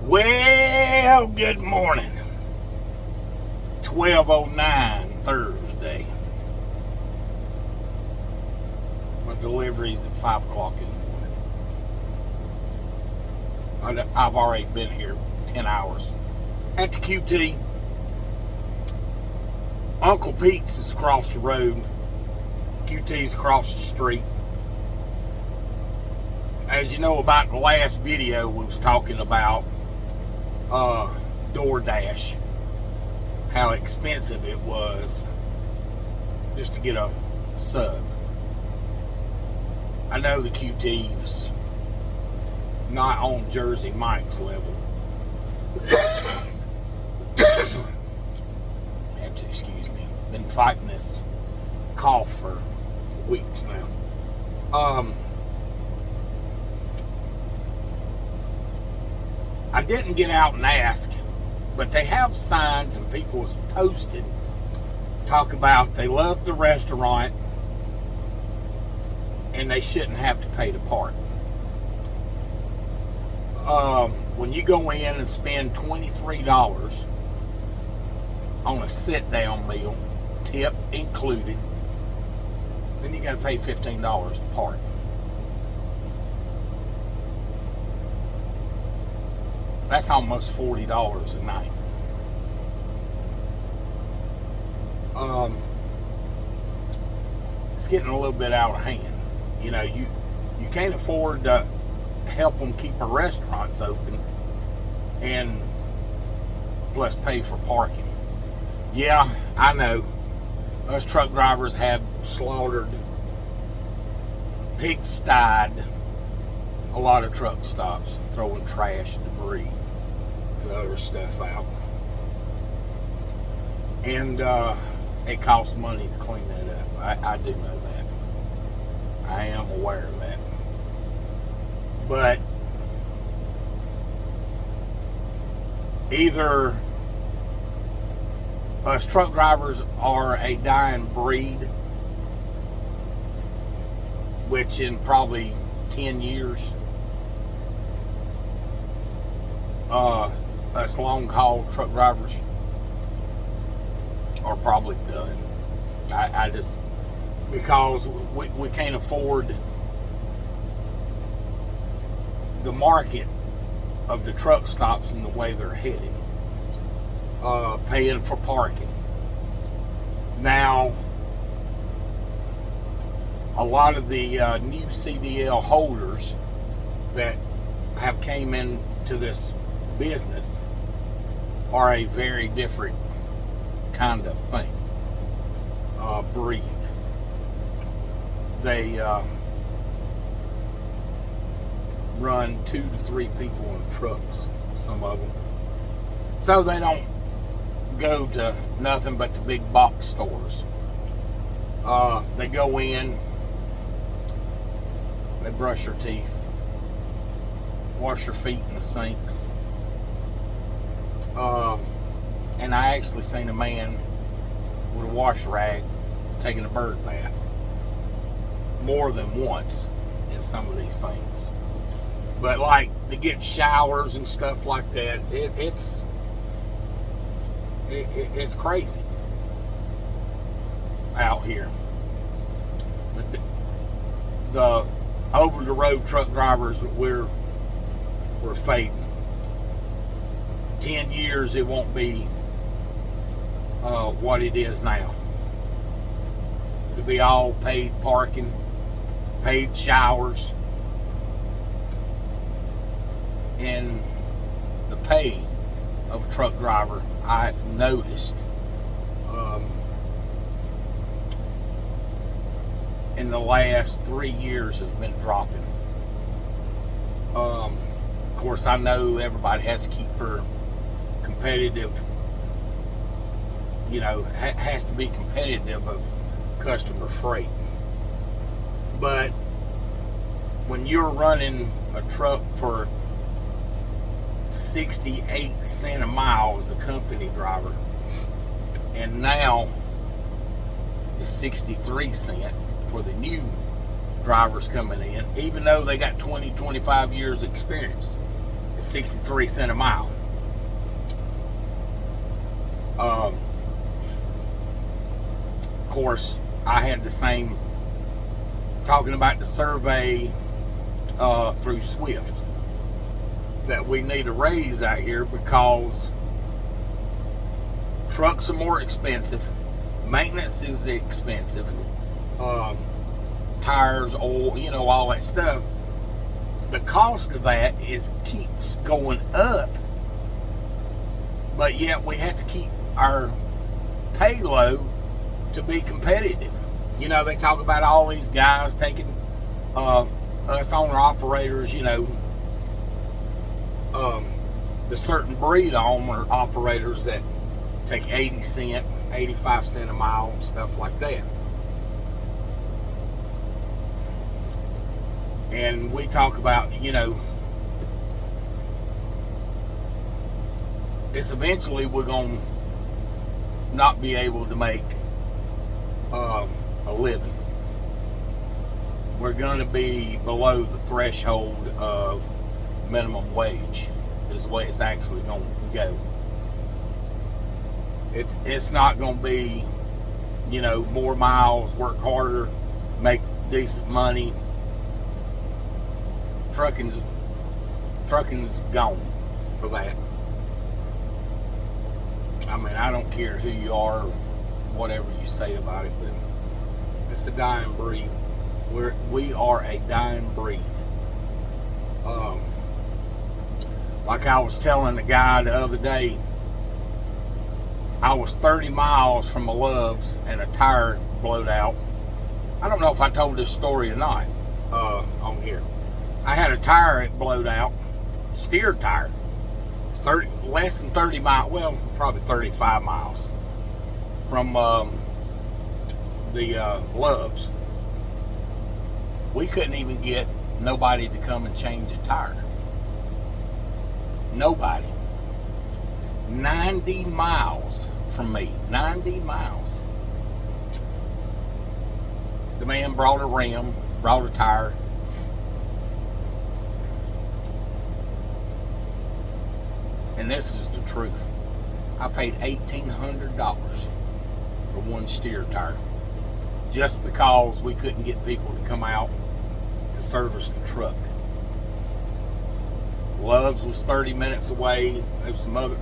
Well, good morning. 12:09 Thursday. My delivery's at 5 o'clock in the morning. I've already been here 10 hours. At the QT, Uncle Pete's is across the road. QT's across the street. As you know about the last video, we was talking about DoorDash, how expensive it was just to get a sub. I know the QT was not on Jersey Mike's level. Have to excuse me. Been fighting this cough for weeks now. I didn't get out and ask, but they have signs and people have posted talk about they love the restaurant and they shouldn't have to pay to park. When you go in and spend $23 on a sit-down meal, tip included, then you got to pay $15 to park. That's almost $40 a night. It's getting a little bit out of hand. You know, you can't afford to help them keep our restaurants open and plus pay for parking. Yeah, I know. Us truck drivers have slaughtered, pig-styed a lot of truck stops, throwing trash, debris, and other stuff out. And it costs money to clean that up. I do know that. I am aware of that. But either us truck drivers are a dying breed, which in probably 10 years, us long haul truck drivers are probably done. I just, because we can't afford the market of the truck stops and the way they're headed, paying for parking. Now, a lot of the new CDL holders that have came into this business are a very different kind of thing, breed. They run 2 to 3 people in trucks, some of them. So they don't go to nothing but the big box stores. They go in, they brush their teeth, wash their feet in the sinks. And I actually seen a man with a wash rag taking a bird bath more than once in some of these things. But like to get showers and stuff like that, it's crazy out here. But the over the road truck drivers, we're fading. 10 years it won't be what it is now. It'll be all paid parking, paid showers, and the pay of a truck driver, I've noticed in the last 3 years has been dropping. Of course, I know everybody has to keep her competitive, you know, has to be competitive of customer freight. But when you're running a truck for 68 cents a mile as a company driver, and now it's 63 cents for the new drivers coming in, even though they got 20, 25 years experience. is 63 cents a mile. Of course, I had the same, talking about the survey through Swift, that we need a raise out here because trucks are more expensive, maintenance is expensive, tires, oil, all that stuff. The cost of that keeps going up, but yet we have to keep our pay low to be competitive. They talk about all these guys taking us owner operators, the certain breed owner operators that take 80 cent, 85 cent a mile and stuff like that. And we talk about, it's eventually we're going to not be able to make a living. We're going to be below the threshold of minimum wage is the way it's actually going to go. It's not going to be, more miles, work harder, make decent money. Trucking's gone for that. I mean, I don't care who you are, whatever you say about it, but it's a dying breed. We are a dying breed. Like I was telling the guy the other day, I was 30 miles from a Love's and a tire blowed out. I don't know if I told this story or not on here. I had a tire that blowed out, steer tire. It's less than 30 miles, well, probably 35 miles from the Love's. We couldn't even get nobody to come and change a tire. Nobody. 90 miles from me. 90 miles. The man brought a rim, brought a tire. And this is the truth. I paid $1,800 for one steer tire. Just because we couldn't get people to come out and service the truck. Love's was 30 minutes away. There was some other.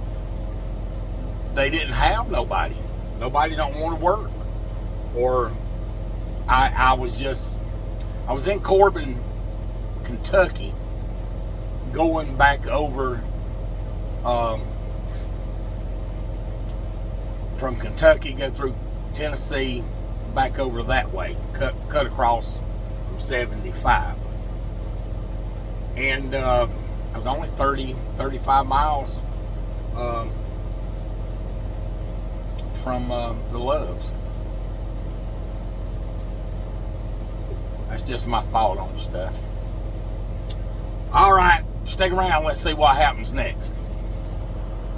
They didn't have nobody. Nobody don't want to work. Or I was in Corbin, Kentucky, going back over from Kentucky, go through Tennessee, back over that way, cut across from 75. And I was only 35 miles from the Love's. That's just my thought on stuff. All right, stick around. Let's see what happens next.